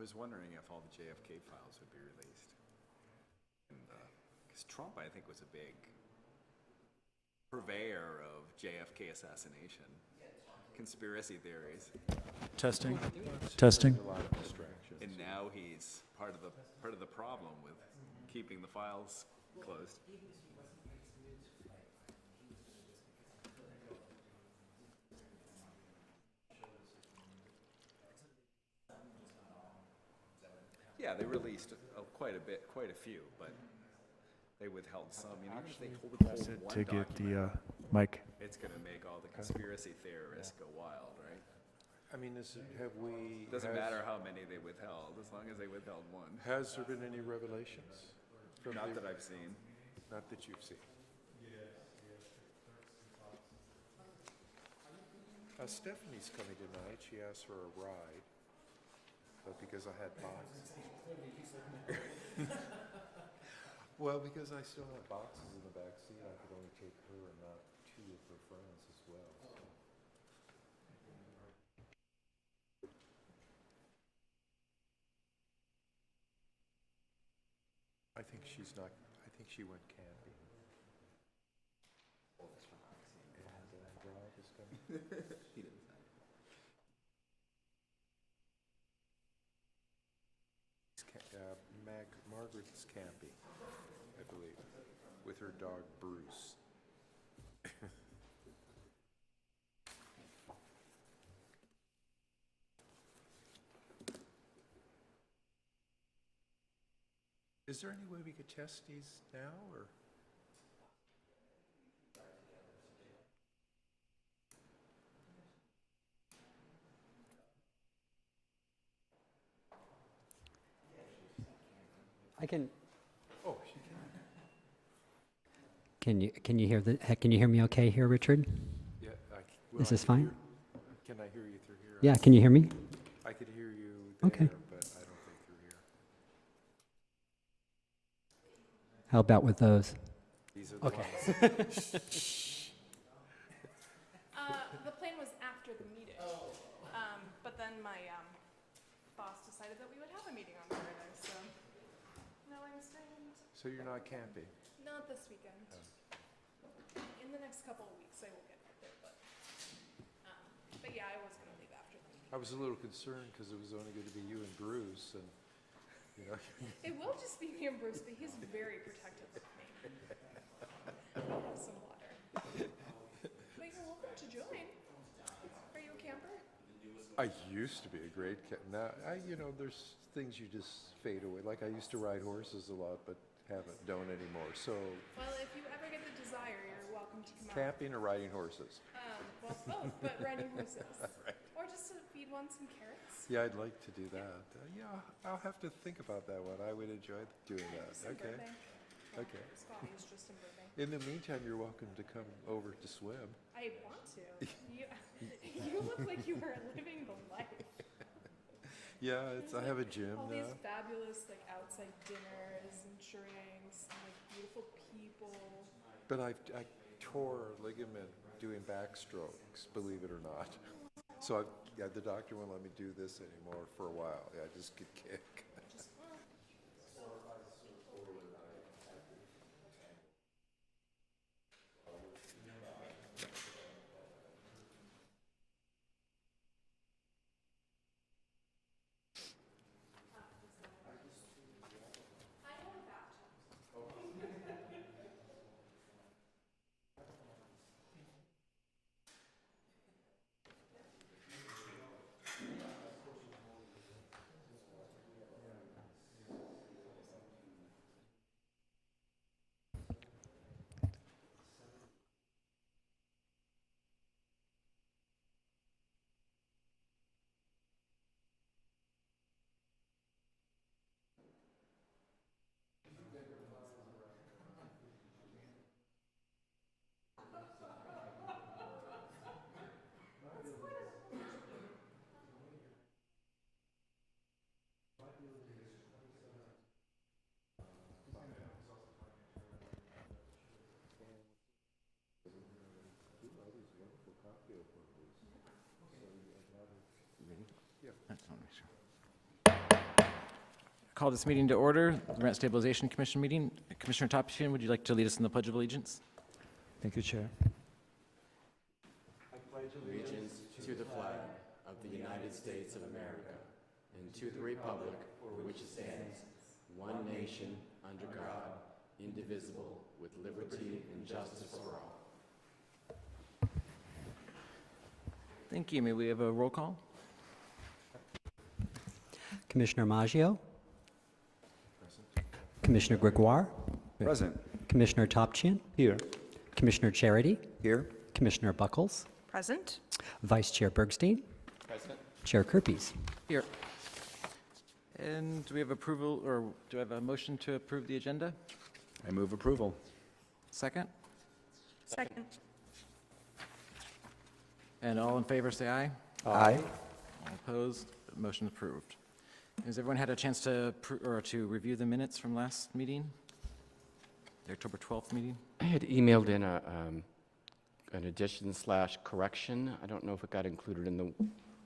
was wondering if all the JFK files would be released. Because Trump, I think, was a big purveyor of JFK assassination, conspiracy theories, Testing. Testing. A lot of distractions. and now he's part of the problem with keeping the files closed. Yeah, they released quite a few, but they withheld some. You know, even if they hold one To get document, the mic. it's going to make all the conspiracy theorists go wild, right? I mean, have we? Doesn't matter how many they withheld, as long as they withheld one. Has there been any revelations? Not that I've seen. Not that you've seen. Stephanie's coming tonight. She asked for a ride, but because I had boxes. Well, because I still have boxes in the back seat, I could only take her and not two of her friends as well. So. I think she's not. I think she went camping. And Rob is coming. He didn't say. Margaret's camping, I believe, with her dog Bruce. Is there any way we could test these now, or? I can. Oh, she can. Can you hear can you hear me okay here, Richard? Yeah. Is this fine? Can I hear you through here? Yeah, can you hear me? I could hear you there, Okay. but I don't think through here. How about with those? These are the Okay. ones. The plan was after the meeting. But then my boss decided that we would have a meeting on Saturday, so now I'm staying. So you're not camping? Not this weekend. In the next couple of weeks, I will get out there, but yeah, I was gonna leave after the meeting. I was a little concerned because it was only going to be you and Bruce, and you know. It will just be me and Bruce, but he's very protective of me. We have some water. But you're welcome to join. Are you a camper? I used to be a great now, there's things you just fade away. Like I used to ride horses a lot, but don't anymore. So Well, if you ever get the desire, you're welcome to come out. camping or riding horses? Well, both, but riding horses. Or just to feed one some carrots. Yeah, I'd like to do that. Yeah, I'll have to think about that one. I would enjoy doing that. Just in Okay. Burbank. Well, Okay. Scotty's just in Burbank. In the meantime, you're welcome to come over to swim. I want to. You look like you are living the life. Yeah, I have a gym All now. these fabulous like outside dinners and drinks and like beautiful people. But I tore a ligament doing backstrokes, believe it or not. So the doctor won't let me do this anymore for a while. Yeah, I just could kick. Just That's not sure. call this meeting to order, the Rent Stabilization Commission meeting. Commissioner Topchian, would you like to lead us in the Pledge of Allegiance? Thank you, Chair. Allegiance to the flag of the United States of America and to the republic for which it stands, one nation, under God, indivisible, with liberty and justice for all. Thank you. May we have a roll call? Commissioner Maggio? Commissioner Gregoire? Present. Commissioner Topchian? Here. Commissioner Charity? Here. Commissioner Buckles? Present. Vice Chair Bergstein? Present. Chair Kerpies? Here. And do we have approval, or do I have a motion to approve the agenda? I move approval. Second? Second. And all in favor, say aye. Aye. All opposed? Motion approved. Has everyone had a chance to, to review the minutes from last meeting? The October 12th meeting? I had emailed in an addition/correction. I don't know if it got included in the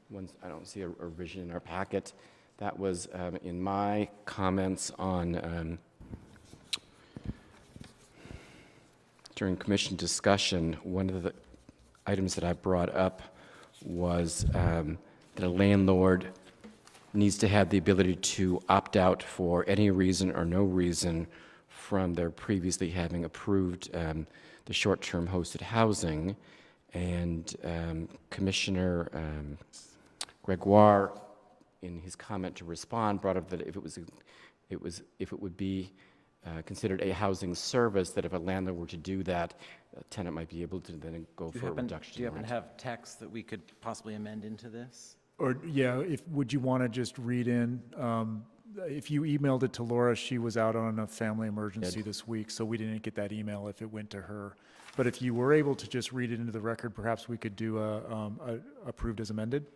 ones, I don't see a revision in our packet. That was in my comments on, during commission discussion, one of the items that I brought up was that a landlord needs to have the ability to opt out for any reason or no reason from their previously having approved the short-term hosted housing. And Commissioner Gregoire, in his comment to respond, brought up that if it would be considered a housing service, that if a landlord were to do that, a tenant might be able to then go for a reduction. Do you in happen to rent. have text that we could possibly amend into this? Or, yeah, would you want to just read in, if you emailed it to Laura, she was out on a family emergency this week, so we didn't get that email if it went to her. But if you were able to just read it into the record, perhaps we could do a approved as amended?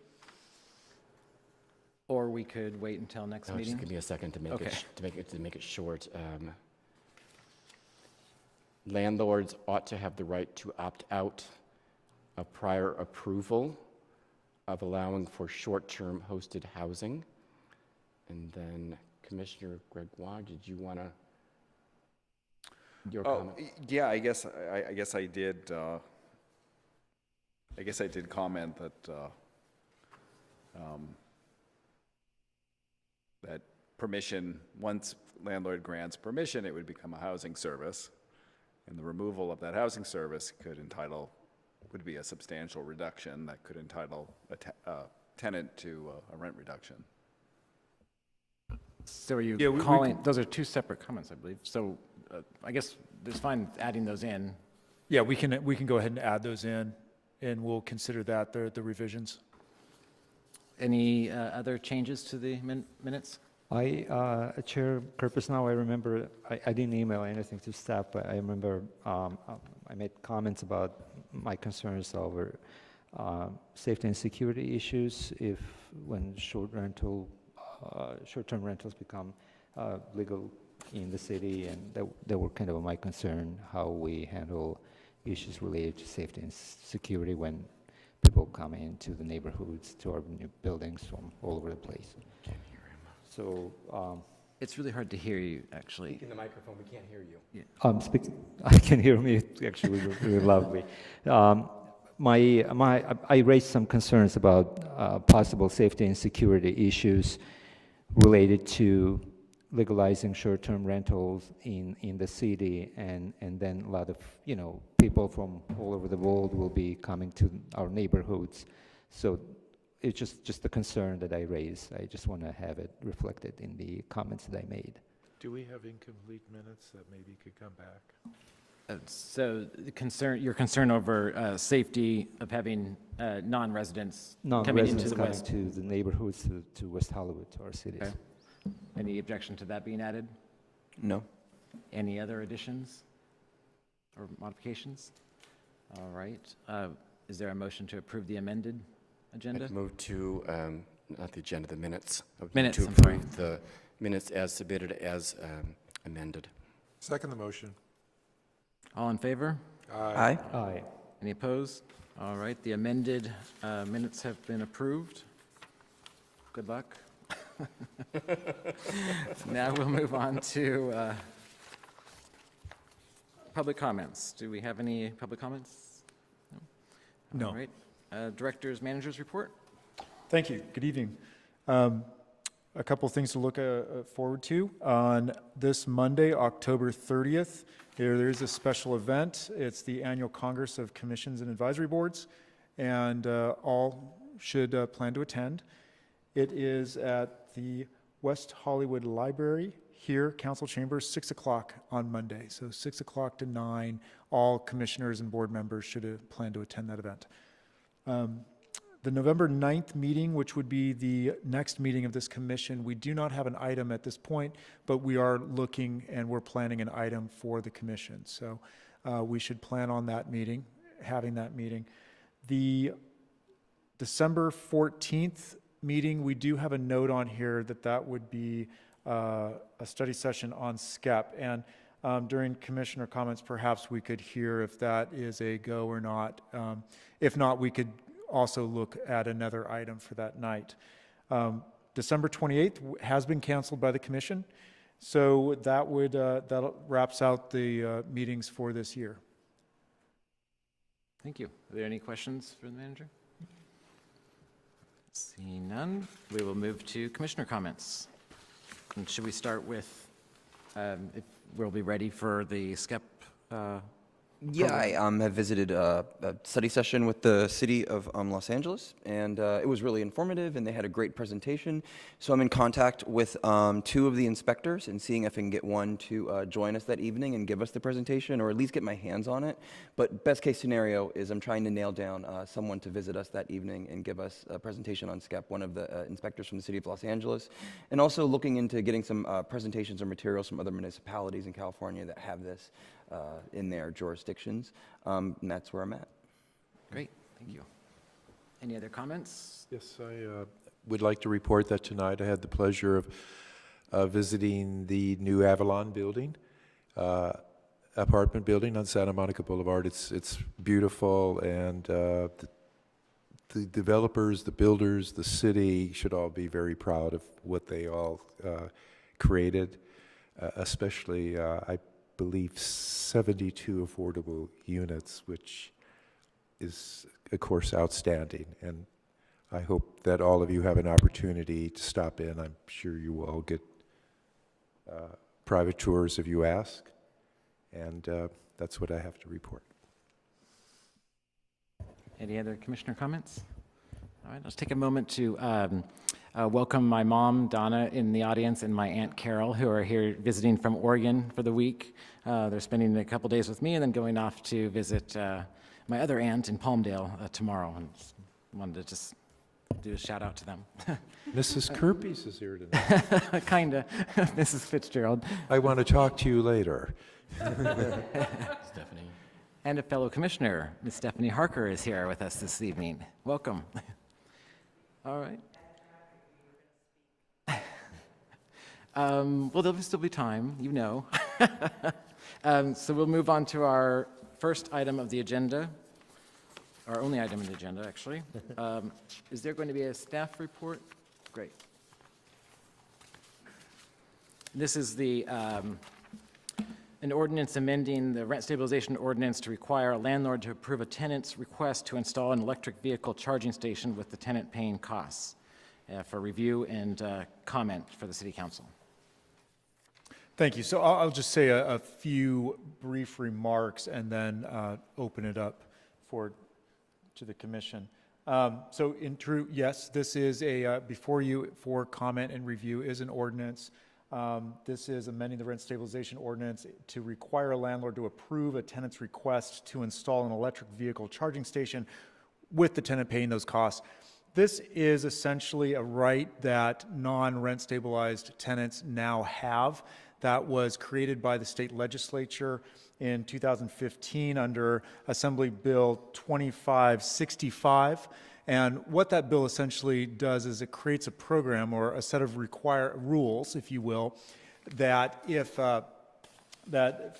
Or we could wait until next Just meeting? give me a second to make Okay. to make it short. Landlords ought to have the right to opt out of prior approval of allowing for short-term hosted housing. And then Commissioner Gregoire, did you want to, your comment? Yeah, I guess I did. I guess I did comment that that permission, once landlord grants permission, it would become a housing service, and the removal of that housing service would be a substantial reduction that could entitle a tenant to a rent reduction. So are you Yeah, we calling, those are two separate comments, I believe. So I guess it's fine adding those in. Yeah, we can go ahead and add those in, and we'll consider that the revisions. Any other changes to the minutes? Chair Kerpis, now I remember, I didn't email anything to staff, but I remember I made comments about my concerns over safety and security issues when short-term rentals become legal in the city, and that were kind of my concern, how we handle issues related to safety and security when people come into the neighborhoods, to our new buildings from all over the place. So, It's really hard to hear you, actually. In the microphone, we can't hear you. I can hear me actually really loudly. I raised some concerns about possible safety and security issues related to legalizing short-term rentals in the city, and then a lot of people from all over the world will be coming to our neighborhoods. So it's just a concern that I raised. I just want to have it reflected in the comments that I made. Do we have incomplete minutes that maybe could come back? So your concern over safety of having non-residents coming into Non-residents the coming west. to the neighborhoods, to West Hollywood, to our cities. Okay. Any objection to that being added? No. Any other additions or modifications? All right. Is there a motion to approve the amended agenda? I'd move to, not the agenda, the minutes. I would move Minutes, to I'm sorry. approve the minutes as submitted as amended. Second the motion. All in favor? Aye. Aye. Any opposed? All right, the amended minutes have been approved. Good luck. Now we'll move on to public comments. Do we have any public comments? No. All right. Directors, managers report? Thank you. Good evening. A couple things to look forward to. On this Monday, October 30th, there is a special event. It's the Annual Congress of Commissions and Advisory Boards, and all should plan to attend. It is at the West Hollywood Library here, Council Chambers, 6 o'clock on Monday. So 6 o'clock to 9, all commissioners and board members should plan to attend that event. The November 9th meeting, which would be the next meeting of this commission, we do not have an item at this point, but we are looking and we're planning an item for the commission. So we should plan on that meeting, having that meeting. The December 14th meeting, we do have a note on here that would be a study session on SCEP. And during commissioner comments, perhaps we could hear if that is a go or not. If not, we could also look at another item for that night. December 28th has been canceled by the commission, so that wraps out the meetings for this year. Thank you. Are there any questions for the manager? Seeing none, we will move to commissioner comments. And should we start with, if we'll be ready for the SCEP? Yeah, I have visited a study session with the city of Los Angeles, and it was really informative, and they had a great presentation. So I'm in contact with 2 of the inspectors and seeing if I can get one to join us that evening and give us the presentation, or at least get my hands on it. But best case scenario is I'm trying to nail down someone to visit us that evening and give us a presentation on SCEP, one of the inspectors from the city of Los Angeles, and also looking into getting some presentations or materials from other municipalities in California that have this in their jurisdictions, and that's where I'm at. Great, thank you. Any other comments? Yes, I would like to report that tonight I had the pleasure of visiting the new Avalon building, apartment building on Santa Monica Boulevard. It's beautiful, and the developers, the builders, the city should all be very proud of what they all created, especially I believe 72 affordable units, which is, of course, outstanding. And I hope that all of you have an opportunity to stop in. I'm sure you will all get private tours if you ask. And that's what I have to report. Any other commissioner comments? All right, let's take a moment to welcome my mom, Donna, in the audience, and my Aunt Carol, who are here visiting from Oregon for the week. They're spending a couple days with me and then going off to visit my other aunt in Palmdale tomorrow. And just wanted to just do a shout out to them. Mrs. Kerpes is here tonight. Kinda, Mrs. Fitzgerald. I want to talk to you later. Stephanie. And a fellow commissioner, Ms. Stephanie Harker, is here with us this evening. Welcome. All right. Well, there'll still be time, you know. So we'll move on to our first item of the agenda, our only item on the agenda, actually. Is there going to be a staff report? Great. This is an ordinance amending the rent stabilization ordinance to require a landlord to approve a tenant's request to install an electric vehicle charging station with the tenant paying costs for review and comment for the city council. Thank you. So I'll just say a few brief remarks and then open it up to the commission. So in true, yes, this is before you for comment and review is an ordinance. This is amending the rent stabilization ordinance to require a landlord to approve a tenant's request to install an electric vehicle charging station with the tenant paying those costs. This is essentially a right that non-rent stabilized tenants now have. That was created by the state legislature in 2015 under Assembly Bill 2565. And what that bill essentially does is it creates a program or a set of rules, if you will, that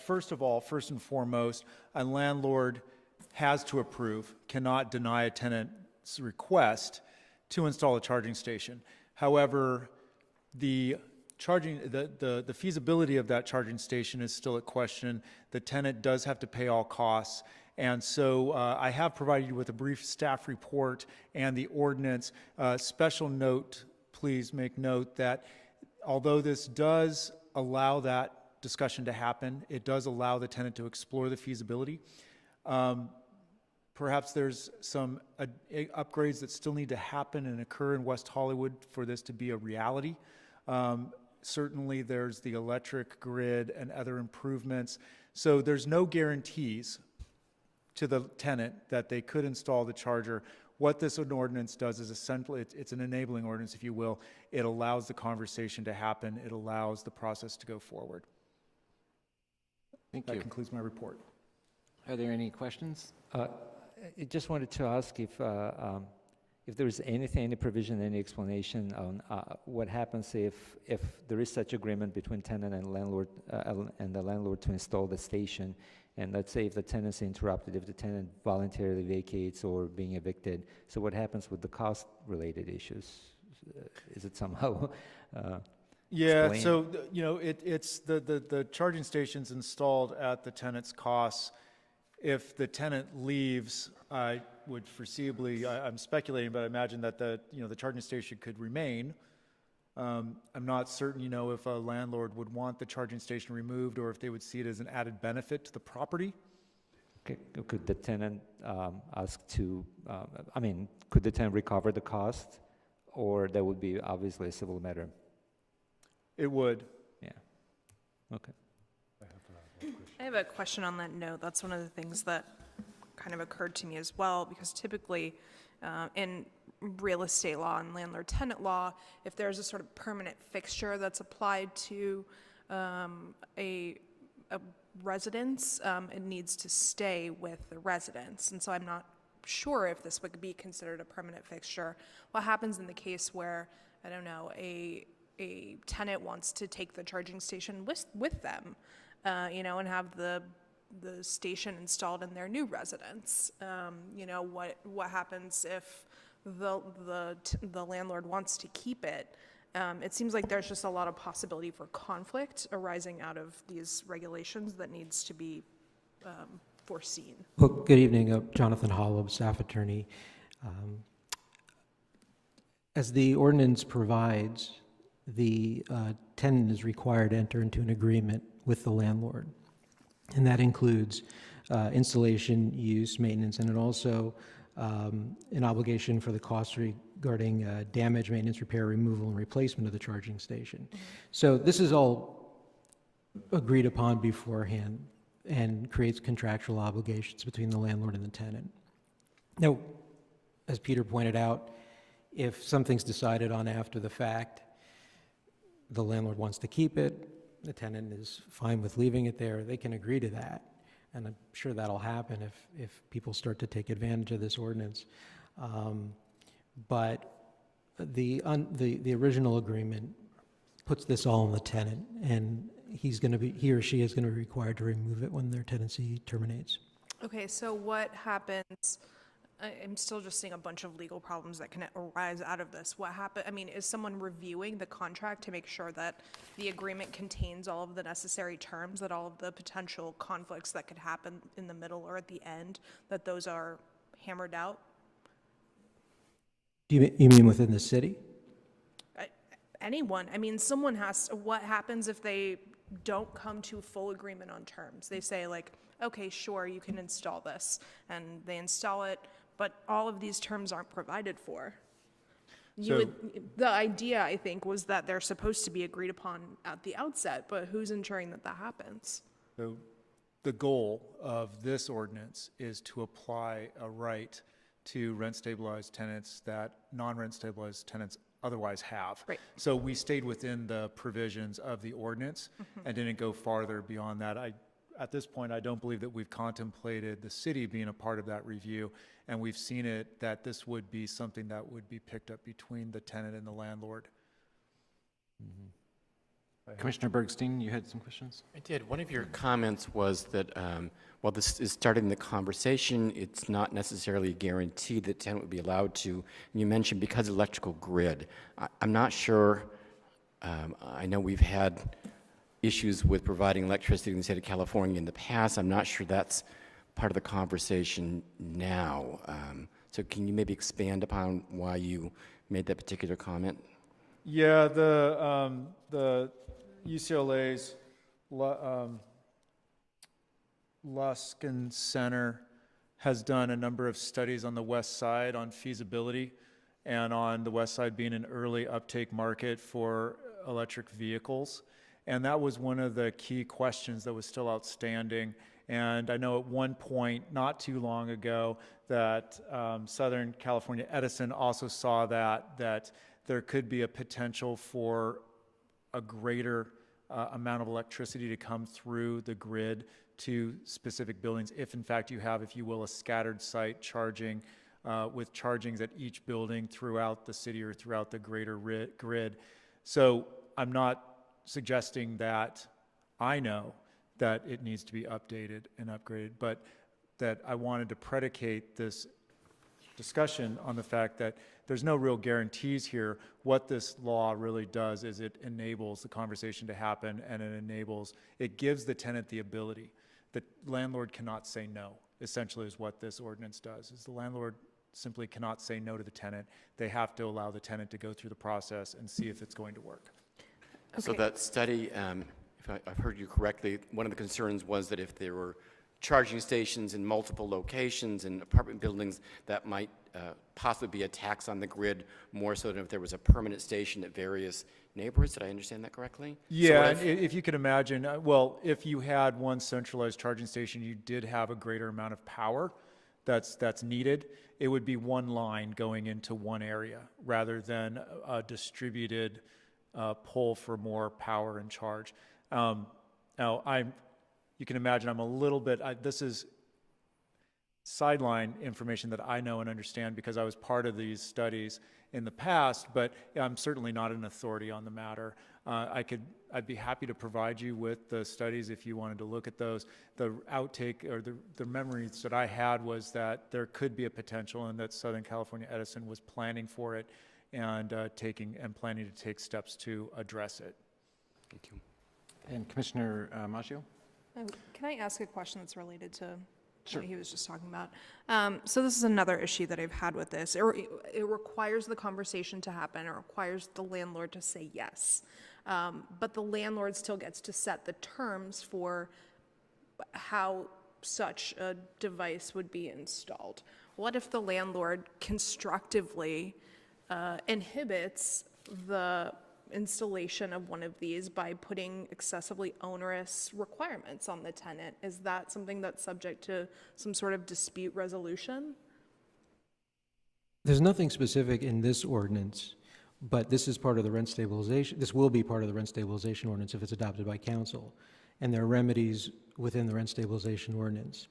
first and foremost, a landlord has to approve, cannot deny a tenant's request to install a charging station. However, the the feasibility of that charging station is still at question. The tenant does have to pay all costs. And so I have provided you with a brief staff report and the ordinance. Special note, please make note that although this does allow that discussion to happen, it does allow the tenant to explore the feasibility. Perhaps there's some upgrades that still need to happen and occur in West Hollywood for this to be a reality. Certainly there's the electric grid and other improvements. So there's no guarantees to the tenant that they could install the charger. What this ordinance does is essentially, it's an enabling ordinance, if you will. It allows the conversation to happen. It allows the process to go forward. Thank That you. concludes my report. Are there any questions? I just wanted to ask if there is anything, any provision, any explanation on what happens if there is such agreement between tenant and landlord, and the landlord to install the station, and let's say if the tenancy interrupted, if the tenant voluntarily vacates or being evicted, so what happens with the cost-related issues? Is it somehow Yeah, explained? so, you know, it's the charging station's installed at the tenant's costs. If the tenant leaves, I would foreseeably, I'm speculating, but I imagine that the charging station could remain. I'm not certain, if a landlord would want the charging station removed or if they would see it as an added benefit to the property. Okay, could the tenant could the tenant recover the cost, or that would be obviously a civil matter? It would. Yeah. Okay. I have a question on that note. That's one of the things that kind of occurred to me as well, because typically in real estate law and landlord-tenant law, if there's a sort of permanent fixture that's applied to a residence, it needs to stay with the residence. And so I'm not sure if this would be considered a permanent fixture. What happens in the case where, I don't know, a tenant wants to take the charging station with them, and have the station installed in their new residence? What happens if the landlord wants to keep it? It seems like there's just a lot of possibility for conflict arising out of these regulations that needs to be foreseen. Well, good evening, Jonathan Hollow, staff attorney. As the ordinance provides, the tenant is required to enter into an agreement with the landlord, and that includes installation, use, maintenance, and it also an obligation for the costs regarding damage, maintenance, repair, removal, and replacement of the charging station. So this is all agreed upon beforehand and creates contractual obligations between the landlord and the tenant. Now, as Peter pointed out, if something's decided on after the fact, the landlord wants to keep it, the tenant is fine with leaving it there, they can agree to that. And I'm sure that'll happen if people start to take advantage of this ordinance. But the original agreement puts this all on the tenant, and he or she is going to be required to remove it when their tenancy terminates. Okay, so what happens? I'm still just seeing a bunch of legal problems that can arise out of this. What happen? I mean, is someone reviewing the contract to make sure that the agreement contains all of the necessary terms, that all of the potential conflicts that could happen in the middle or at the end, that those are hammered out? Do you mean within the city? Anyone. I mean, someone has. What happens if they don't come to full agreement on terms? They say, like, okay, sure, you can install this, and they install it, but all of these terms aren't provided for. The idea, I think, was that they're supposed to be agreed upon at the outset, but who's ensuring that that happens? So the goal of this ordinance is to apply a right to rent-stabilized tenants that non-rent-stabilized tenants otherwise have. Right. So we stayed within the provisions of the ordinance and didn't go farther beyond that. At this point, I don't believe that we've contemplated the city being a part of that review, and we've seen it that this would be something that would be picked up between the tenant and the landlord. Commissioner Bergstein, you had some questions? I did. One of your comments was that while this is starting the conversation, it's not necessarily guaranteed that tenant would be allowed to. And you mentioned because of electrical grid. I'm not sure I know we've had issues with providing electricity in the state of California in the past. I'm not sure that's part of the conversation now. So can you maybe expand upon why you made that particular comment? Yeah, the UCLA's Luskin Center has done a number of studies on the west side on feasibility, and on the west side being an early uptake market for electric vehicles. And that was one of the key questions that was still outstanding. And I know at one point, not too long ago, that Southern California Edison also saw that there could be a potential for a greater amount of electricity to come through the grid to specific buildings if in fact you have, if you will, a scattered site charging with chargings at each building throughout the city or throughout the greater grid. So I'm not suggesting that I know that it needs to be updated and upgraded, but that I wanted to predicate this discussion on the fact that there's no real guarantees here. What this law really does is it enables the conversation to happen, and it gives the tenant the ability. The landlord cannot say no, essentially is what this ordinance does, is the landlord simply cannot say no to the tenant. They have to allow the tenant to go through the process and see if it's going to work. So that study, if I've heard you correctly, one of the concerns was that if there were charging stations in multiple locations in apartment buildings, that might possibly be a tax on the grid, more so than if there was a permanent station at various neighborhoods. Did I understand that correctly? Yeah, Sort of? if you could imagine, well, if you had one centralized charging station, you did have a greater amount of power that's needed. It would be one line going into one area rather than a distributed pull for more power and charge. Now, you can imagine I'm a little bit, this is sideline information that I know and understand because I was part of these studies in the past, but I'm certainly not an authority on the matter. I'd be happy to provide you with the studies if you wanted to look at those. The outtake or the memories that I had was that there could be a potential and that Southern California Edison was planning for it and planning to take steps to address it. Thank you. And Commissioner Maggio? Can I ask a question that's related to Sure. what he was just talking about? So this is another issue that I've had with this. It requires the conversation to happen. It requires the landlord to say yes. But the landlord still gets to set the terms for how such a device would be installed. What if the landlord constructively inhibits the installation of one of these by putting excessively onerous requirements on the tenant? Is that something that's subject to some sort of dispute resolution? There's nothing specific in this ordinance, but this is part of the rent stabilization. This will be part of the rent stabilization ordinance if it's adopted by council. And there are remedies within the rent stabilization ordinance: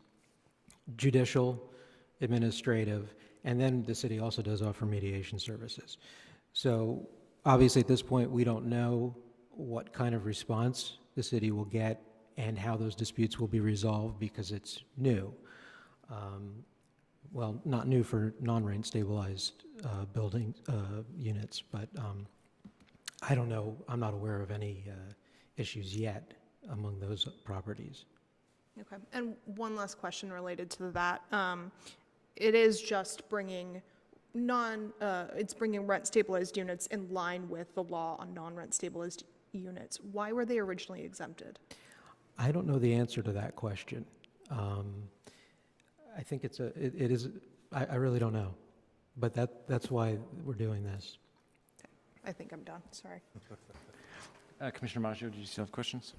judicial, administrative, and then the city also does offer mediation services. So obviously at this point, we don't know what kind of response the city will get and how those disputes will be resolved because it's new. Well, not new for non-rent stabilized building units, but I don't know. I'm not aware of any issues yet among those properties. Okay, and one last question related to that. It is just bringing it's bringing rent stabilized units in line with the law on non-rent stabilized units. Why were they originally exempted? I don't know the answer to that question. I think it is, I really don't know, but that's why we're doing this. I think I'm done, sorry. Commissioner Maggio, do you still have questions?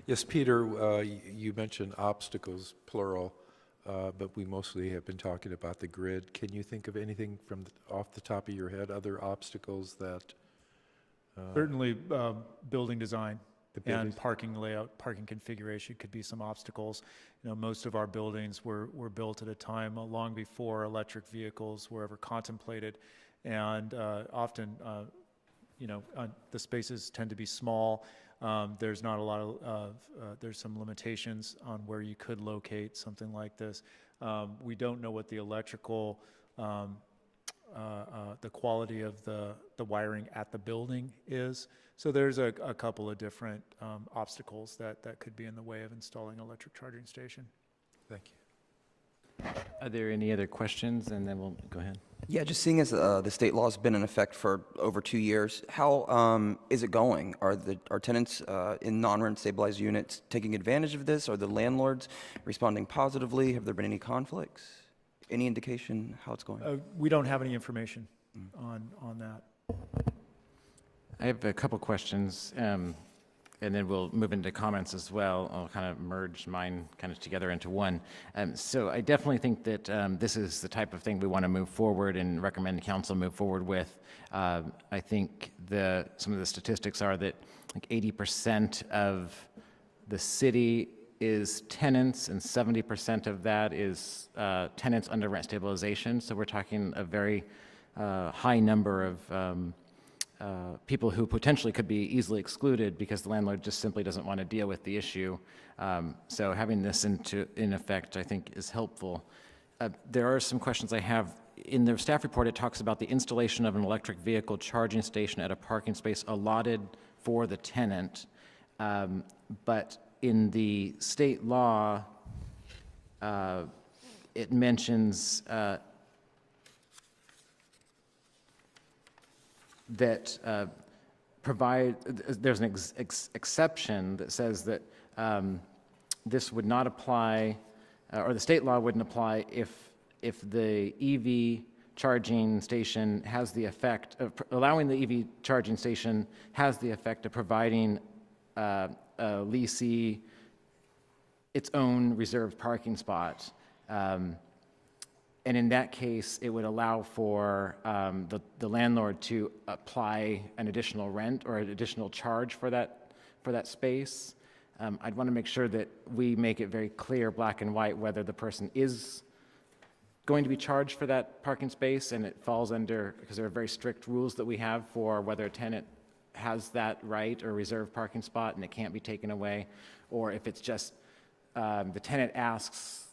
Yes, Peter, you mentioned obstacles, plural, but we mostly have been talking about the grid. Can you think of anything off the top of your head, other obstacles that? Certainly, building design and buildings. parking layout, parking configuration could be some obstacles. You know, most of our buildings were built at a time long before electric vehicles were ever contemplated, and often, the spaces tend to be small. There's not a lot of, there's some limitations on where you could locate something like this. We don't know what the electrical the quality of the wiring at the building is. So there's a couple of different obstacles that could be in the way of installing an electric charging station. Thank you. Are there any other questions? And then we'll go ahead. Yeah, just seeing as the state law has been in effect for over 2 years, how is it going? Are tenants in non-rent stabilized units taking advantage of this? Are the landlords responding positively? Have there been any conflicts? Any indication how it's going? We don't have any information on that. I have a couple questions, and then we'll move into comments as well. I'll kind of merge mine kind of together into one. So I definitely think that this is the type of thing we want to move forward and recommend the council move forward with. I think some of the statistics are that like 80% of the city is tenants, and 70% of that is tenants under rent stabilization. So we're talking a very high number of people who potentially could be easily excluded because the landlord just simply doesn't want to deal with the issue. So having this in effect, I think, is helpful. There are some questions I have. In the staff report, it talks about the installation of an electric vehicle charging station at a parking space allotted for the tenant. But in the state law, it mentions that there's an exception that says that this would not apply, or the state law wouldn't apply if the EV charging station has the effect of, allowing the EV charging station has the effect of providing a leasee its own reserved parking spot. And in that case, it would allow for the landlord to apply an additional rent or an additional charge for that space. I'd want to make sure that we make it very clear, black and white, whether the person is going to be charged for that parking space, and it falls under, because there are very strict rules that we have for whether a tenant has that right or reserved parking spot and it can't be taken away, or if it's just the tenant asks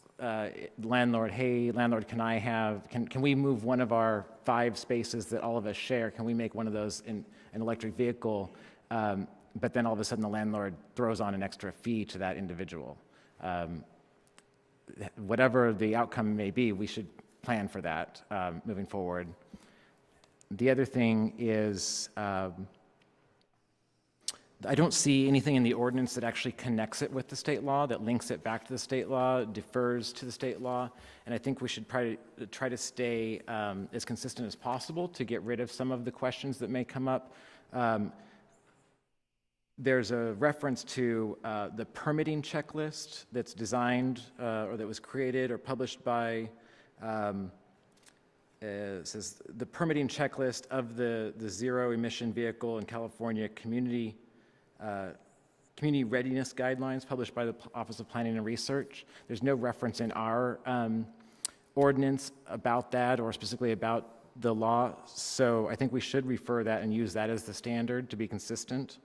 landlord, hey, landlord, can we move one of our 5 spaces that all of us share? Can we make one of those in an electric vehicle? But then all of a sudden the landlord throws on an extra fee to that individual. Whatever the outcome may be, we should plan for that moving forward. The other thing is, I don't see anything in the ordinance that actually connects it with the state law, that links it back to the state law, defers to the state law, and I think we should try to stay as consistent as possible to get rid of some of the questions that may come up. There's a reference to the permitting checklist that's designed or that was created or published by, it says the permitting checklist of the zero emission vehicle in California community readiness guidelines published by the Office of Planning and Research. There's no reference in our ordinance about that or specifically about the law, so I think we should refer that and use that as the standard to be consistent,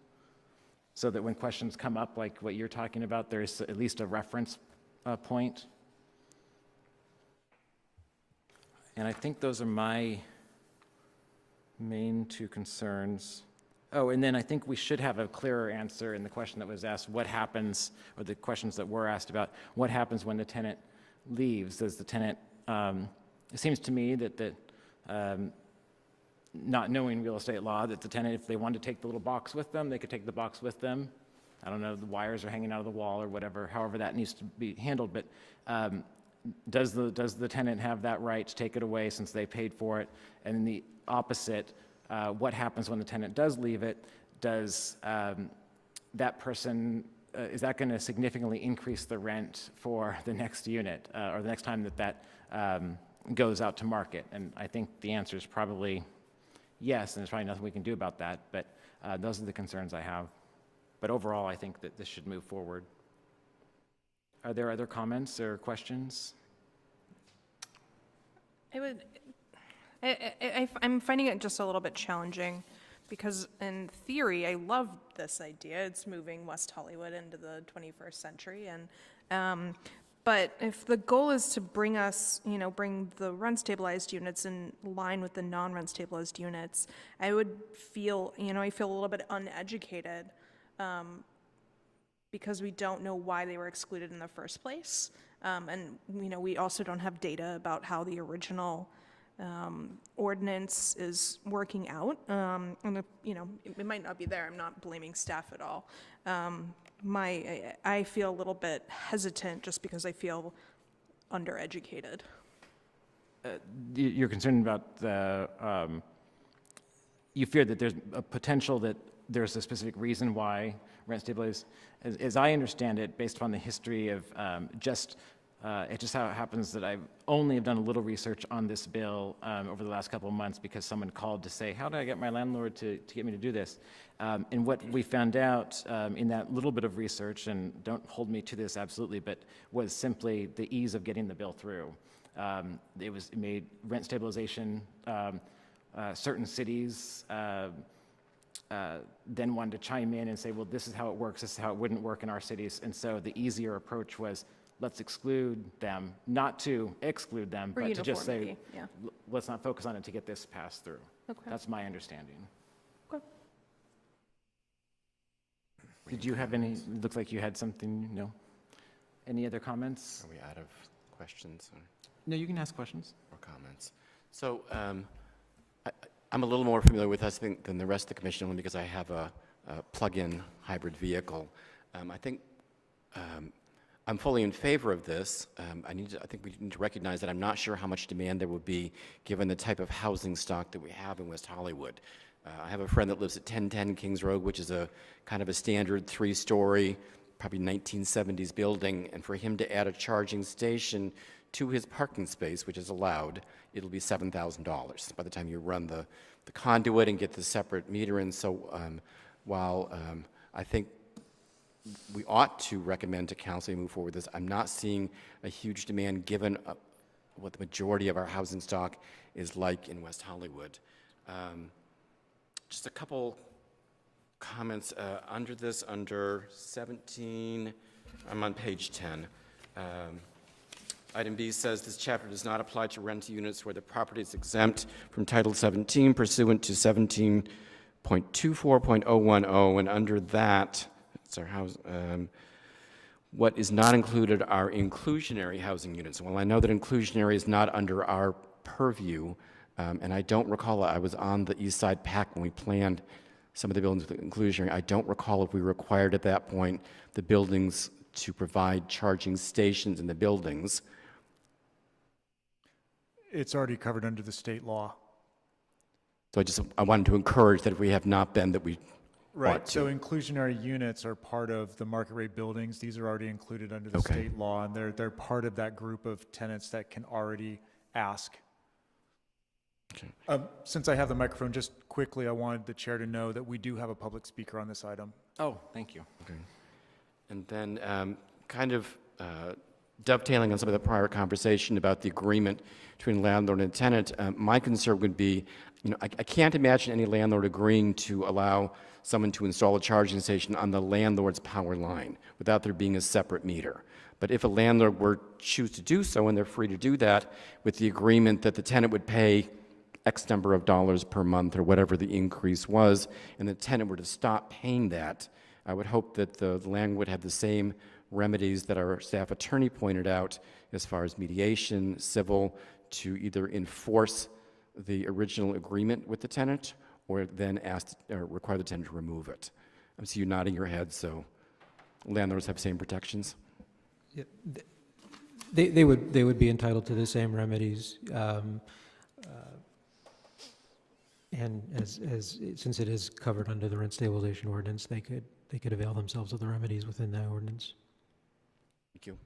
so that when questions come up like what you're talking about, there's at least a reference point. And I think those are my main 2 concerns. Oh, and then I think we should have a clearer answer in the question that was asked, what happens, or the questions that were asked about, what happens when the tenant leaves? Does the tenant, it seems to me that not knowing real estate law, that the tenant, if they wanted to take the little box with them, they could take the box with them. I don't know, the wires are hanging out of the wall or whatever, however that needs to be handled, but does the tenant have that right to take it away since they paid for it? And in the opposite, what happens when the tenant does leave it? Does that person, is that going to significantly increase the rent for the next unit or the next time that goes out to market? And I think the answer is probably yes, and there's probably nothing we can do about that, but those are the concerns I have. But overall, I think that this should move forward. Are there other comments or questions? I'm finding it just a little bit challenging because in theory, I love this idea. It's moving West Hollywood into the 21st century. And But if the goal is to bring us, bring the rent stabilized units in line with the non-rent stabilized units, I would feel, I feel a little bit uneducated because we don't know why they were excluded in the first place. And, we also don't have data about how the original ordinance is working out. And, it might not be there. I'm not blaming staff at all. I feel a little bit hesitant just because I feel undereducated. You're concerned about you fear that there's a potential that there's a specific reason why rent stabilized. As I understand it, based upon the history of it just how it happens that I only have done a little research on this bill over the last couple of months because someone called to say, how do I get my landlord to get me to do this? And what we found out in that little bit of research, and don't hold me to this absolutely, but was simply the ease of getting the bill through. It made rent stabilization, certain cities then wanted to chime in and say, well, this is how it works, this is how it wouldn't work in our cities. And so the easier approach was, let's exclude them, not to exclude them, For but to just say, uniformity, yeah. let's not focus on it to get this passed through. Okay. That's my understanding. Okay. Did you have any, it looks like you had something, no? Any other comments? Are we out of questions No, you can ask questions. or comments? So I'm a little more familiar with this thing than the rest of the commission only because I have a plug-in hybrid vehicle. I think I'm fully in favor of this. I think we need to recognize that I'm not sure how much demand there would be given the type of housing stock that we have in West Hollywood. I have a friend that lives at 1010 Kings Road, which is a kind of a standard 3-story, probably 1970s building, and for him to add a charging station to his parking space, which is allowed, it'll be $7,000 by the time you run the conduit and get the separate meter in. So while I think we ought to recommend to council move forward with this, I'm not seeing a huge demand given what the majority of our housing stock is like in West Hollywood. Just a couple comments under this, under 17, I'm on page 10. Item B says this chapter does not apply to rent units where the property is exempt from Title 17 pursuant to 17.24.010, and under that, it's our house, what is not included are inclusionary housing units. Well, I know that inclusionary is not under our purview, and I don't recall, I was on the East Side PAC when we planned some of the buildings with inclusionary. I don't recall if we required at that point the buildings to provide charging stations in the buildings. It's already covered under the state law. So I wanted to encourage that if we have not been, that we Right, so inclusionary units are part of the market rate buildings. These are already included under the state law, and they're part of that group of tenants that can already ask. Okay. Since I have the microphone, just quickly, I wanted the chair to know that we do have a public speaker on this item. Oh, thank you. Okay. And then kind of dovetailing on some of the prior conversation about the agreement between landlord and tenant, my concern would be, I can't imagine any landlord agreeing to allow someone to install a charging station on the landlord's power line without there being a separate meter. But if a landlord were to choose to do so, and they're free to do that, with the agreement that the tenant would pay X number of dollars per month or whatever the increase was, and the tenant were to stop paying that, I would hope that the landlord would have the same remedies that our staff attorney pointed out as far as mediation, civil, to either enforce the original agreement with the tenant or then require the tenant to remove it. I see you nodding your head, so landlords have same protections? Yeah, they would be entitled to the same remedies. And since it is covered under the rent stabilization ordinance, they could avail themselves of the remedies within that ordinance. Thank you.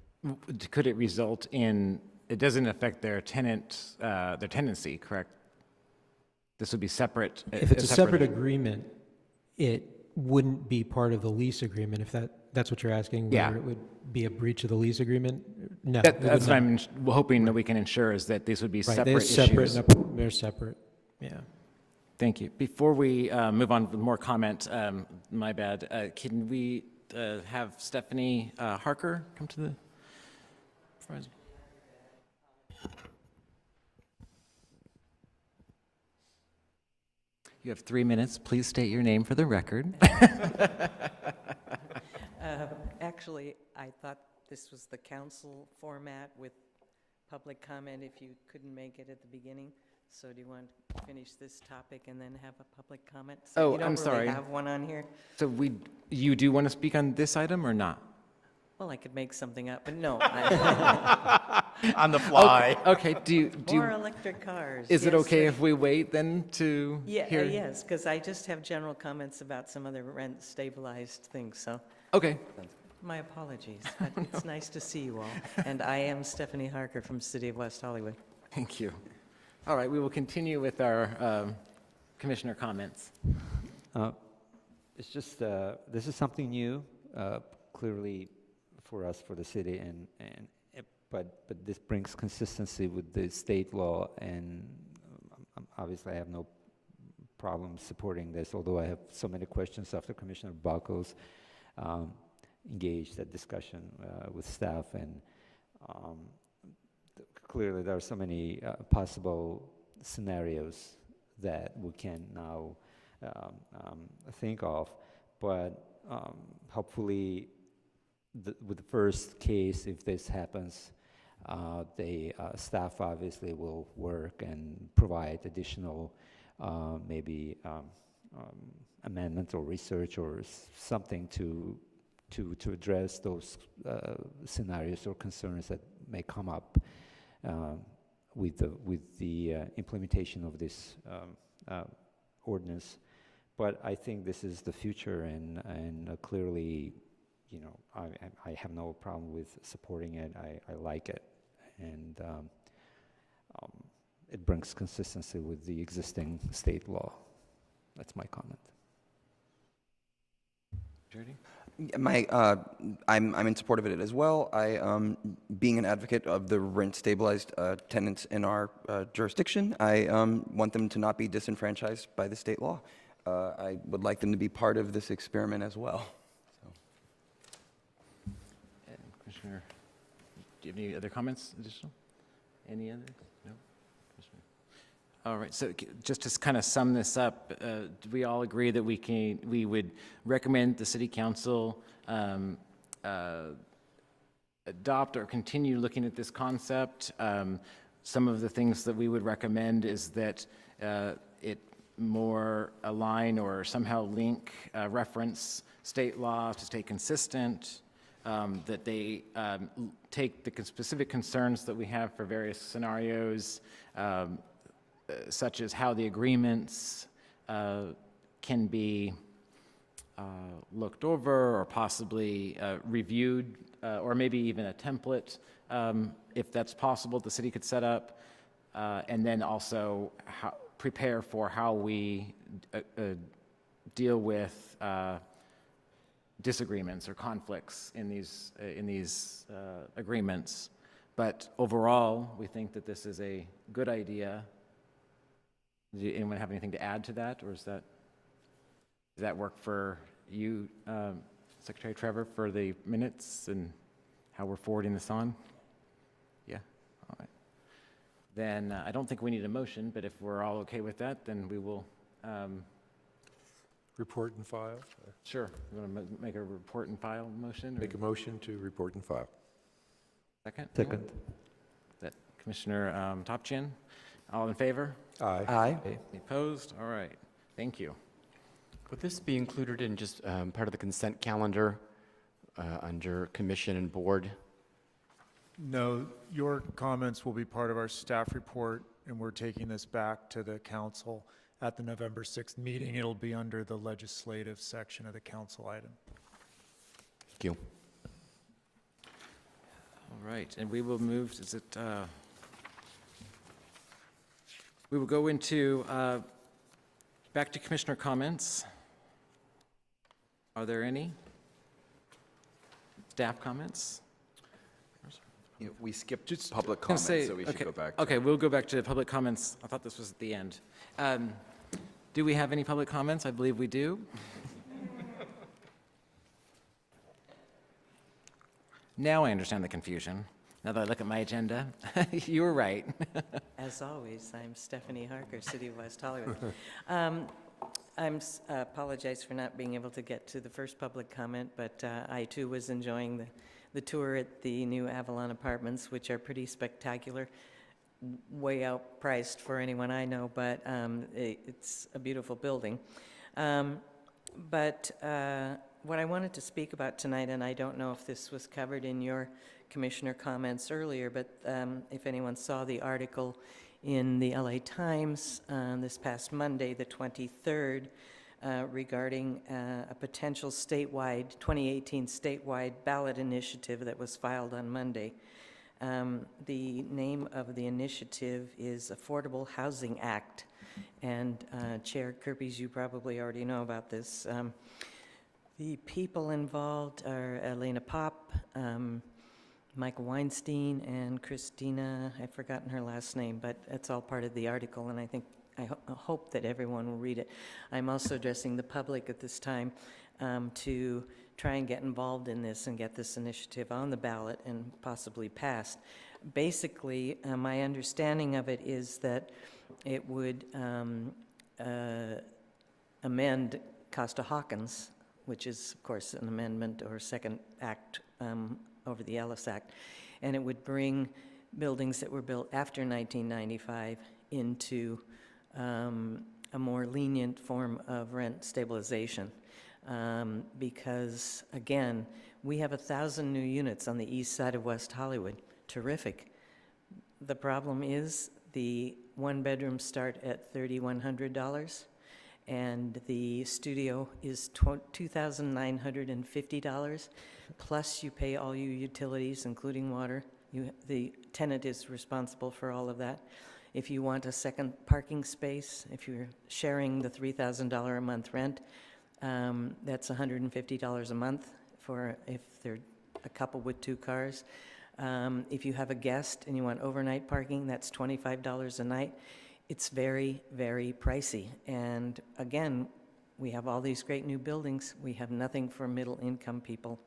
Could it result in, it doesn't affect their tenancy, correct? This would be separate. If it's a separate agreement, it wouldn't be part of the lease agreement, if that's what you're asking, Yeah. whether it would be a breach of the lease agreement? No. That's what I'm hoping that we can ensure, is that these would be Right, separate they're issues. separate, they're separate, yeah. Thank you. Before we move on with more comment, my bad, can we have Stephanie Harker come to the authorized. You have 3 minutes. Please state your name for the record. Actually, I thought this was the council format with public comment if you couldn't make it at the beginning. So do you want to finish this topic and then have a public comment? So Oh, you I'm don't sorry. really have one on here? So you do want to speak on this item or not? Well, I could make something up, but no. On the fly. Okay, More electric cars. is it yes, okay right. if we wait then to Yeah, hear? yes, because I just have general comments about some other rent stabilized things, so Okay, my apologies. But it's nice to see you all. And I am Stephanie Harker from City of West Hollywood. thank you. All right, we will continue with our commissioner comments. It's just, this is something new, clearly for us, for the city, but this brings consistency with the state law, and obviously I have no problem supporting this, although I have so many questions after Commissioner Buckles engaged that discussion with staff, and clearly there are so many possible scenarios that we can now think of, but hopefully with the first case, if this happens, the staff obviously will work and provide additional maybe amendment or research or something to address those scenarios or concerns that may come up with the implementation of this ordinance. But I think this is the future, and clearly, you know, I have no problem with supporting it. I like it, and it brings consistency with the existing state law. That's my comment. Jordy? I'm in support of it as well. Being an advocate of the rent stabilized tenants in our jurisdiction, I want them to not be disenfranchised by the state law. I would like them to be part of this experiment as well. And Commissioner, do you have any other comments additional? Any others? No? Commissioner? All right, so just to kind of sum this up, do we all agree that we would recommend the city council adopt or continue looking at this concept? Some of the things that we would recommend is that it more align or somehow link, reference state law to stay consistent, that they take the specific concerns that we have for various scenarios, such as how the agreements can be looked over or possibly reviewed, or maybe even a template, if that's possible, the city could set up, and then also prepare for how we deal with disagreements or conflicts in these agreements. But overall, we think that this is a good idea. Does anyone have anything to add to that, or does that work for you, Secretary Trevor, for the minutes and how we're forwarding this on? Yeah, all right. Then I don't think we need a motion, but if we're all okay with that, then we will. Report and file? Sure. You want to make a report and file motion? Or? Make a motion to report and file. Second? Second. That Commissioner Topchin. All in favor? Aye. Aye. Any opposed? All right. Thank you. Would this be included in just part of the consent calendar under commission and board? No, your comments will be part of our staff report, and we're taking this back to the council at the November 6th meeting. It'll be under the legislative section of the council item. Thank you. All right, and we will move, we will go into, back to commissioner comments. Are there any? Staff comments? Yeah, we skipped public Gonna comments, say- so we should go back. Okay, we'll go back to public comments. I thought this was at the end. Do we have any public comments? I believe we do. Now I understand the confusion. Now that I look at my agenda, you were right. As always, I'm Stephanie Harker, City of West Hollywood. Apologize for not being able to get to the first public comment, but I too was enjoying the tour at the new Avalon Apartments, which are pretty spectacular, way outpriced for anyone I know, but it's a beautiful building. But what I wanted to speak about tonight, and I don't know if this was covered in your commissioner comments earlier, but if anyone saw the article in the LA Times this past Monday, the 23rd, regarding a potential statewide, 2018 statewide ballot initiative that was filed on Monday. The name of the initiative is Affordable Housing Act. And Chair Kirby, you probably already know about this. The people involved are Elena Pop, Michael Weinstein, and Christina, I've forgotten her last name, but it's all part of the article, and I hope that everyone will read it. I'm also addressing the public at this time to try and get involved in this and get this initiative on the ballot and possibly passed. Basically, my understanding of it is that it would amend Costa-Hawkins, which is, of course, an amendment or second act over the Ellis Act, and it would bring buildings that were built after 1995 into a more lenient form of rent stabilization. Because, again, we have 1,000 new units on the east side of West Hollywood. Terrific. The problem is the one-bedrooms start at $3,100, and the studio is $2,950, plus you pay all your utilities, including water. The tenant is responsible for all of that. If you want a second parking space, if you're sharing the $3,000 a month rent, that's $150 a month for if they're a couple with 2 cars. If you have a guest and you want overnight parking, that's $25 a night. It's very, very pricey. And again, we have all these great new buildings. We have nothing for middle-income people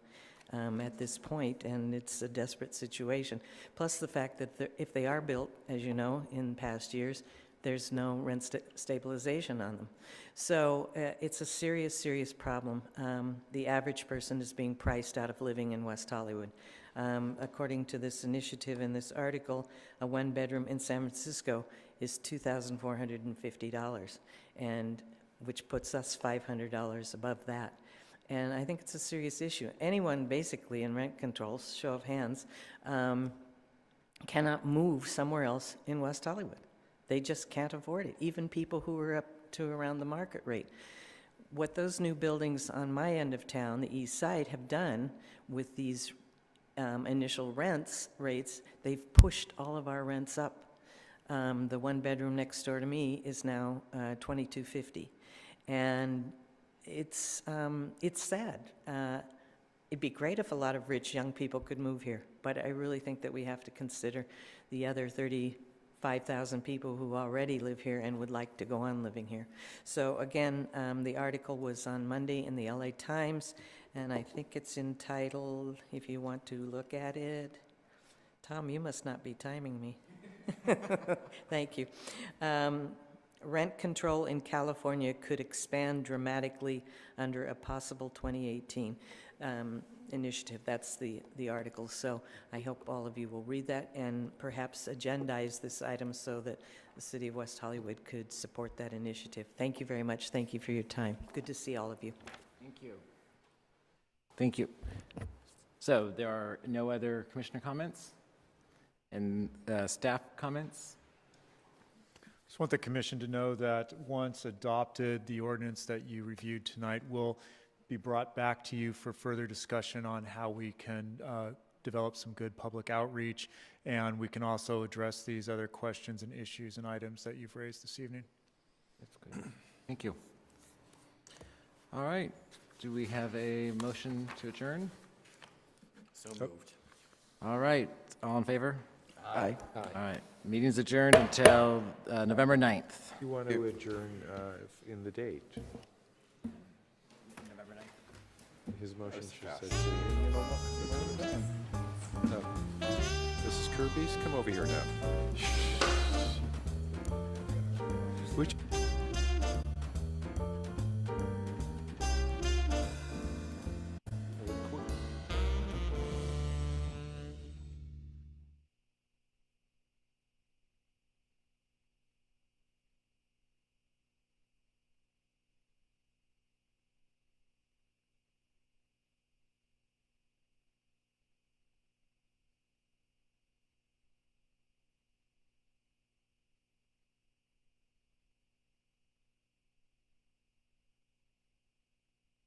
at this point, and it's a desperate situation. Plus the fact that if they are built, as you know, in past years, there's no rent stabilization on them. So it's a serious, serious problem. The average person is being priced out of living in West Hollywood. According to this initiative in this article, a one-bedroom in San Francisco is $2,450, and which puts us $500 above that. And I think it's a serious issue. Anyone basically in rent controls, show of hands, cannot move somewhere else in West Hollywood. They just can't afford it, even people who are up to around the market rate. What those new buildings on my end of town, the east side, have done with these initial rates, they've pushed all of our rents up. The one bedroom next door to me is now $2,250, and it's sad. It'd be great if a lot of rich young people could move here, but I really think that we have to consider the other 35,000 people who already live here and would like to go on living here. So again, the article was on Monday in the LA Times, and I think it's entitled, if you want to look at it, Tom, you must not be timing me. Thank you. Rent control in California could expand dramatically under a possible 2018 initiative. That's the article. So I hope all of you will read that and perhaps agendize this item so that the City of West Hollywood could support that initiative. Thank you very much. Thank you for your time. Good to see all of you. Thank you. Thank you. So there are no other commissioner comments and staff comments? Just want the commission to know that once adopted, the ordinance that you reviewed tonight will be brought back to you for further discussion on how we can develop some good public outreach, and we can also address these other questions and issues and items that you've raised this evening. That's good. Thank you. All right. Do we have a motion to adjourn? So moved. All right. All in favor? Aye. All right. Meeting's adjourned until November 9th. You want to adjourn in the date? November 9th. His motion should say. Mrs. Kirby's, come over here now.